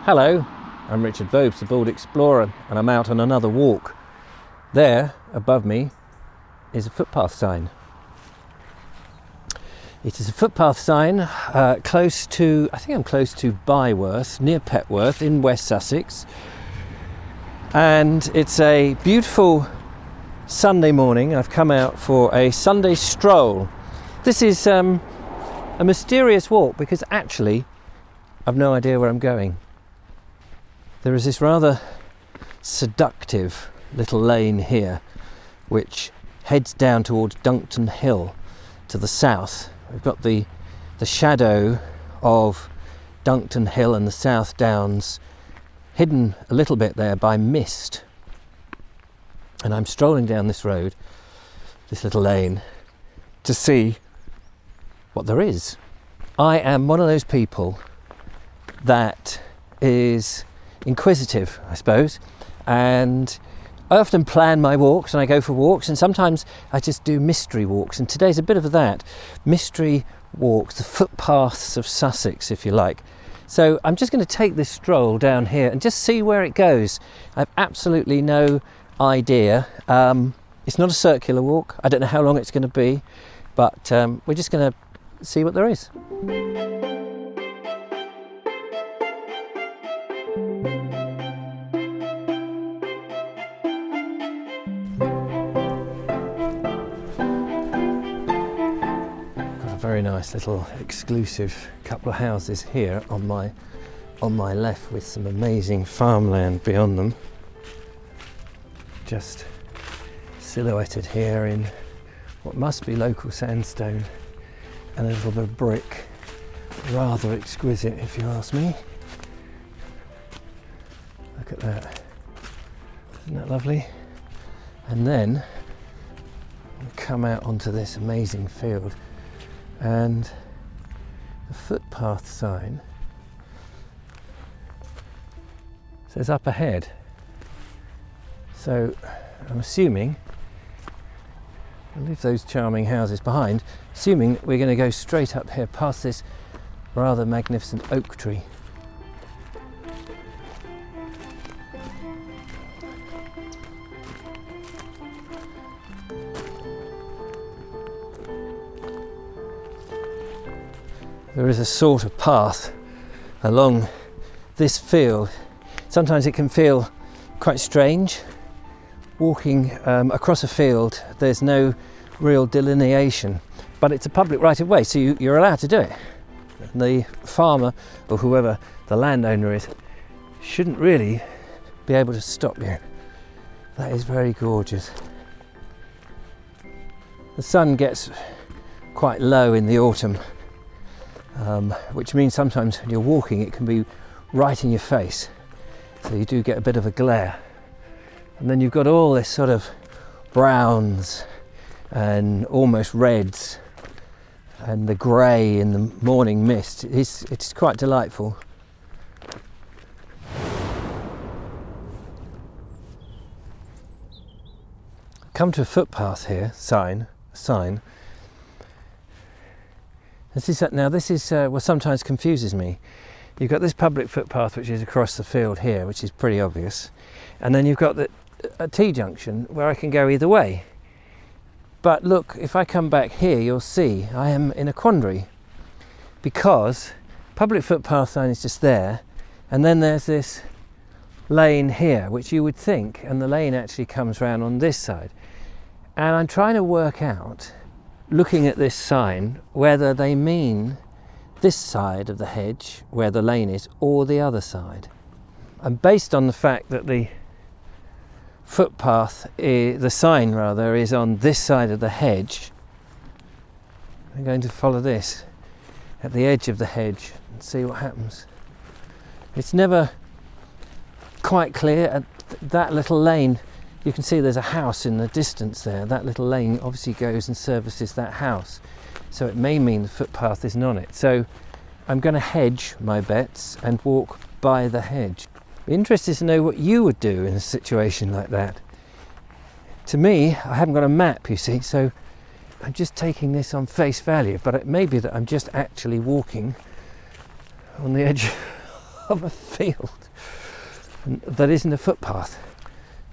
Hello, I'm Richard Vobes, the Bald Explorer, and I'm out on another walk. There, above me, is a footpath sign. It is a footpath sign close to, I think I'm close to Byworth, near Petworth in West Sussex. And it's a beautiful Sunday morning. I've come out for a Sunday stroll. This is a mysterious walk because actually I've no idea where I'm going. There is this rather seductive little lane here which heads down towards Duncton Hill to the south. We've got the shadow of Duncton Hill and the South Downs hidden a little bit there by mist. And I'm strolling down this road, this little lane, to see what there is. I am one of those people that is inquisitive, I suppose, and I often plan my walks and I go for walks, and sometimes I just do mystery walks, and today's a bit of that. Mystery walks, the footpaths of Sussex, if you like. So I'm just going to take this stroll down here and just see where it goes. I have absolutely no idea. It's not a circular walk. I don't know how long it's going to be, but we're just going to see what there is. Very nice little exclusive couple of houses here on my left, with some amazing farmland beyond them, just silhouetted here in what must be local sandstone and a little bit of brick. Rather exquisite, if you ask me. Look at that, isn't that lovely? And then we come out onto this amazing field, and the footpath sign says up ahead. So I'm assuming, I'll leave those charming houses behind, assuming we're going to go straight up here past this rather magnificent oak tree. There is a sort of path along this field. Sometimes it can feel quite strange. Walking across a field, there's no real delineation, but it's a public right of way, so you're allowed to do it. The farmer, or whoever the landowner is, shouldn't really be able to stop you. That is very gorgeous. The sun gets quite low in the autumn, which means sometimes when you're walking it can be right in your face, so you do get a bit of a glare. And then you've got all this sort of browns and almost reds and the grey in the morning mist. It's quite delightful. Come to a footpath here, sign. This is what sometimes confuses me. You've got this public footpath which is across the field here, which is pretty obvious, and then you've got a T-junction where I can go either way. But look, if I come back here, you'll see I am in a quandary, because public footpath sign is just there, and then there's this lane here, which you would think, and the lane actually comes round on this side. And I'm trying to work out, looking at this sign, whether they mean this side of the hedge where the lane is, or the other side. And based on the fact that the sign is on this side of the hedge, I'm going to follow this at the edge of the hedge and see what happens. It's never quite clear. At that little lane, you can see there's a house in the distance there. That little lane obviously goes and services that house, so it may mean the footpath isn't on it. So I'm going to hedge my bets and walk by the hedge. Be interested to know what you would do in a situation like that. To me, I haven't got a map, you see, so I'm just taking this on face value, but it may be that I'm just actually walking on the edge of a field that isn't a footpath.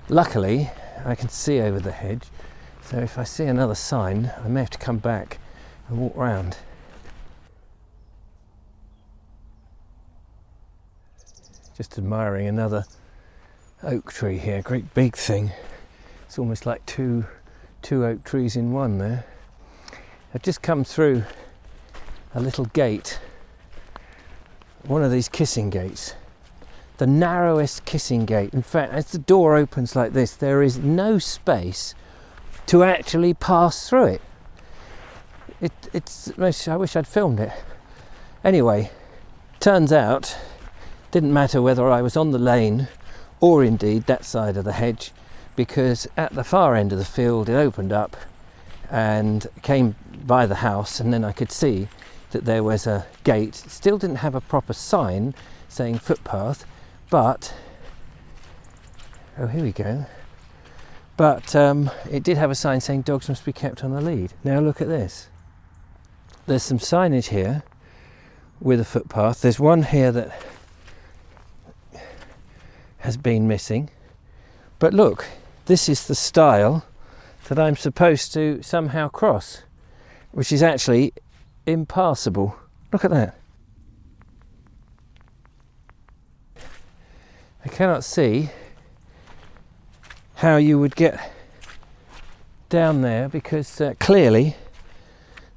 Luckily, I can see over the hedge, so if I see another sign, I may have to come back and walk round. Just admiring another oak tree here, great big thing. It's almost like two oak trees in one there. I've just come through a little gate, one of these kissing gates, the narrowest kissing gate. In fact, as the door opens like this, there is no space to actually pass through it. I wish I'd filmed it. Anyway, turns out, didn't matter whether I was on the lane or indeed that side of the hedge, because at the far end of the field it opened up and came by the house, and then I could see that there was a gate. It still didn't have a proper sign saying footpath, but oh, here we go. But it did have a sign saying dogs must be kept on the lead. Now look at this. There's some signage here with a footpath. There's one here that has been missing. But look, this is the stile that I'm supposed to somehow cross, which is actually impassable. Look at that. I cannot see how you would get down there, because clearly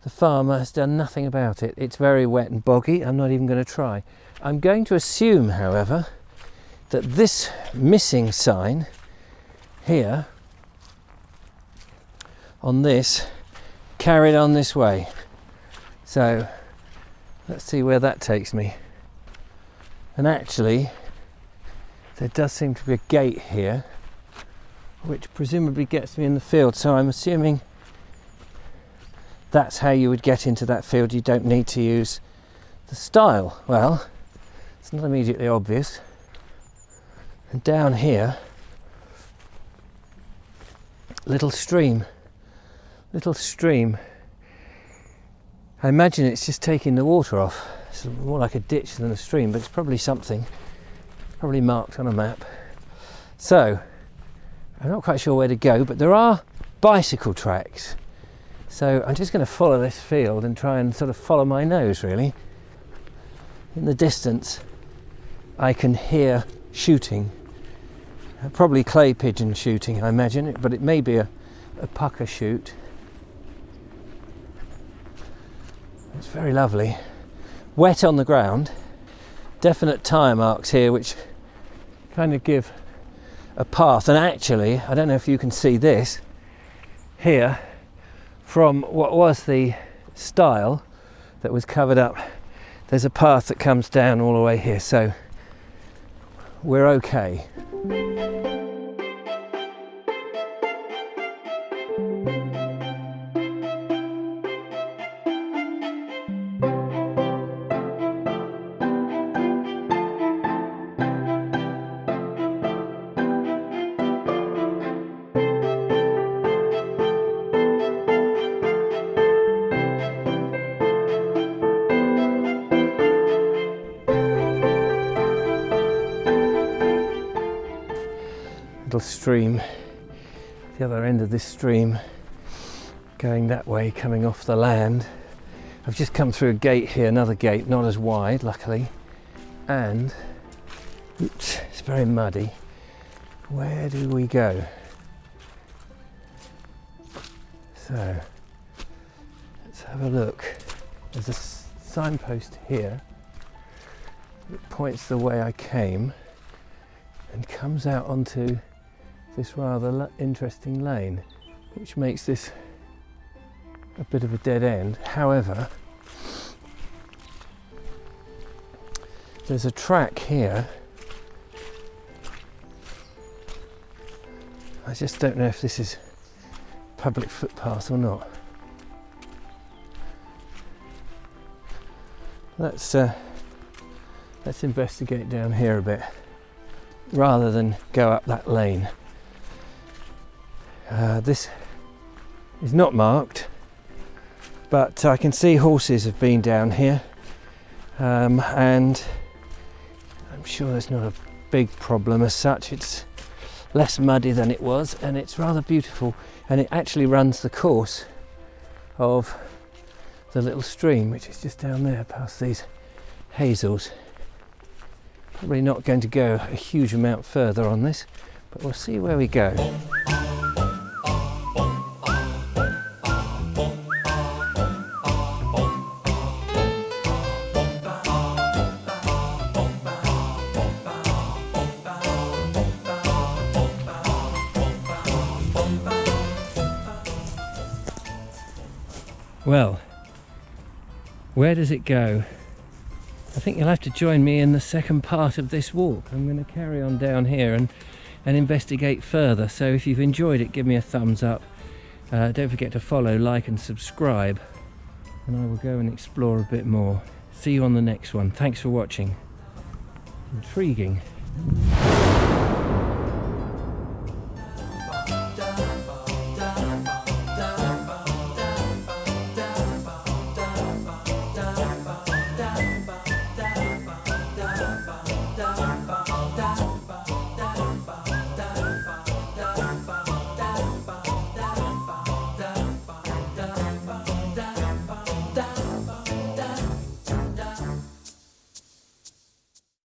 the farmer has done nothing about it. It's very wet and boggy. I'm not even going to try. I'm going to assume, however, that this missing sign here on this carried on this way. So let's see where that takes me. And actually there does seem to be a gate here which presumably gets me in the field, so I'm assuming that's how you would get into that field. You don't need to use the stile. Well, it's not immediately obvious. And down here, little stream. I imagine it's just taking the water off. It's more like a ditch than a stream, but it's probably something, probably marked on a map. So, I'm not quite sure where to go, but there are bicycle tracks. So I'm just going to follow this field and try and sort of follow my nose, really. In the distance, I can hear shooting. Probably clay pigeon shooting, I imagine, but it may be a pucker shoot. It's very lovely. Wet on the ground. Definite tyre marks here which kind of give a path. And actually, I don't know if you can see this here, from what was the stile that was covered up, there's a path that comes down all the way here, so we're okay. Little stream, the other end of this stream going that way, coming off the land. I've just come through a gate here, another gate, not as wide luckily, and oops, it's very muddy. Where do we go? So let's have a look. There's a signpost here that points the way I came and comes out onto this rather interesting lane, which makes this a bit of a dead end. However, there's a track here. I just don't know if this is public footpath or not. Let's investigate down here a bit rather than go up that lane. This is not marked, but I can see horses have been down here, and I'm sure there's not a big problem as such. It's less muddy than it was, and it's rather beautiful, and it actually runs the course of the little stream, which is just down there past these hazels. Probably not going to go a huge amount further on this, but we'll see where we go. Well, where does it go? I think you'll have to join me in the second part of this walk. I'm going to carry on down here and investigate further. So if you've enjoyed it, give me a thumbs up. Don't forget to follow, like and subscribe, and I will go and explore a bit more. See you on the next one. Thanks for watching. Intriguing.